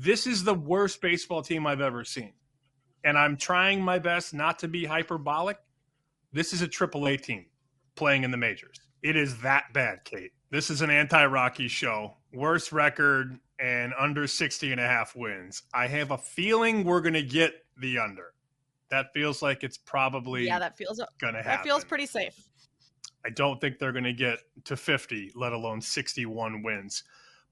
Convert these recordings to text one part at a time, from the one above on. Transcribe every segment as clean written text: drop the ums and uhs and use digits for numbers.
this is the worst baseball team I've ever seen. And I'm trying my best not to be hyperbolic. This is a AAA team playing in the majors. It is that bad, Kate. This is an anti-Rockies show. Worst record and under 60.5 wins. I have a feeling we're going to get the under. That feels like it's probably going to happen. That feels pretty safe. I don't think they're going to get to 50, let alone 61 wins.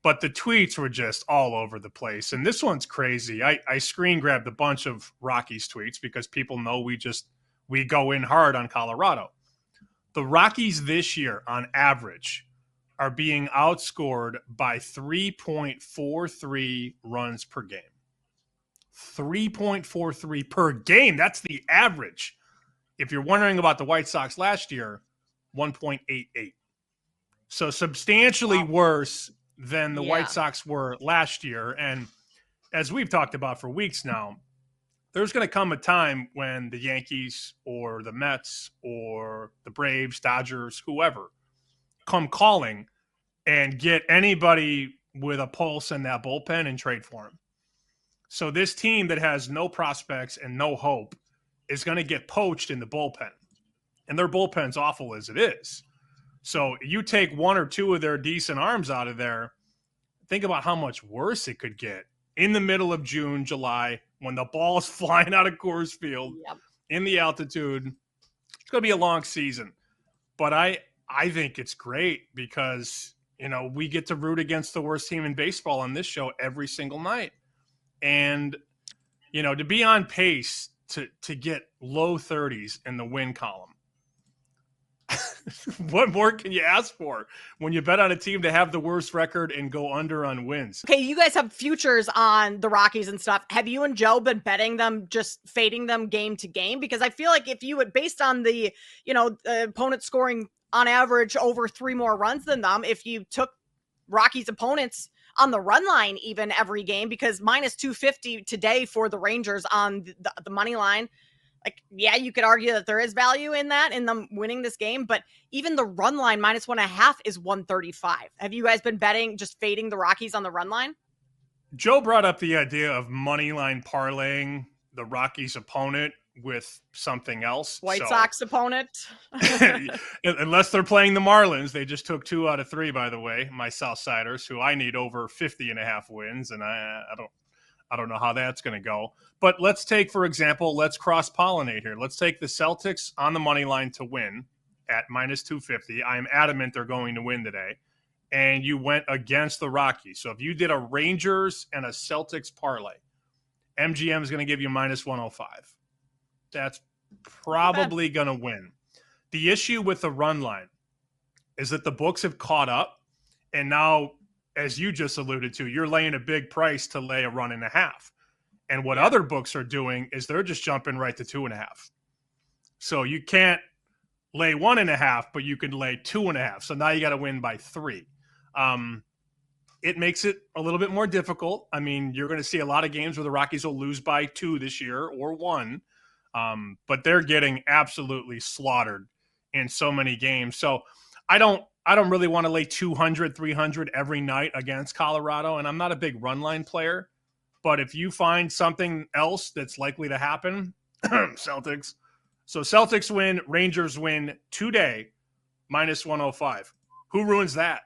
But the tweets were just all over the place. And this one's crazy. I screen grabbed a bunch of Rockies tweets because people know we go in hard on Colorado. The Rockies this year, on average, are being outscored by 3.43 runs per game. 3.43 per game. That's the average. If you're wondering about the White Sox last year, 1.88. So substantially worse than the White Sox were last year. And as we've talked about for weeks now, there's going to come a time when the Yankees or the Mets or the Braves, Dodgers, whoever, come calling and get anybody with a pulse in that bullpen and trade for him. So this team that has no prospects and no hope is going to get poached in the bullpen. And their bullpen's awful as it is. So you take one or two of their decent arms out of there, think about how much worse it could get in the middle of June, July, when the ball is flying out of Coors Field in the altitude. It's going to be a long season. But I think it's great because, we get to root against the worst team in baseball on this show every single night. And, to be on pace to get low 30s in the win column. What more can you ask for when you bet on a team to have the worst record and go under on wins? Okay, you guys have futures on the Rockies and stuff. Have you and Joe been betting them, just fading them game to game? Because I feel like if you would, based on the, opponent scoring on average over 3 more runs than them, if you took Rockies opponents on the run line even every game, because minus 250 today for the Rangers on the money line. You could argue that there is value in that, in them winning this game, but even the run line minus 1.5 is 135. Have you guys been betting, just fading the Rockies on the run line? Joe brought up the idea of money line parlaying the Rockies opponent with something else. White Sox opponent. Unless they're playing the Marlins. They just took 2 out of 3, by the way, my Southsiders, who I need over 50.5 wins, and I don't know how that's going to go. But let's take, for example, let's cross-pollinate here. Let's take the Celtics on the money line to win at minus 250. I am adamant they're going to win today. And you went against the Rockies. So if you did a Rangers and a Celtics parlay, MGM is going to give you minus 105. That's probably going to win. The issue with the run line is that the books have caught up. And now, as you just alluded to, you're laying a big price to lay a 1.5. And what other books are doing is they're just jumping right to 2.5. So you can't lay 1.5, but you can lay 2.5. So now you got to win by 3. It makes it a little bit more difficult. I mean, you're going to see a lot of games where the Rockies will lose by 2 this year or 1. But they're getting absolutely slaughtered in so many games. So I don't really want to lay 200, 300 every night against Colorado, and I'm not a big run line player. But if you find something else that's likely to happen, Celtics. So Celtics win, Rangers win today, minus 105. Who ruins that?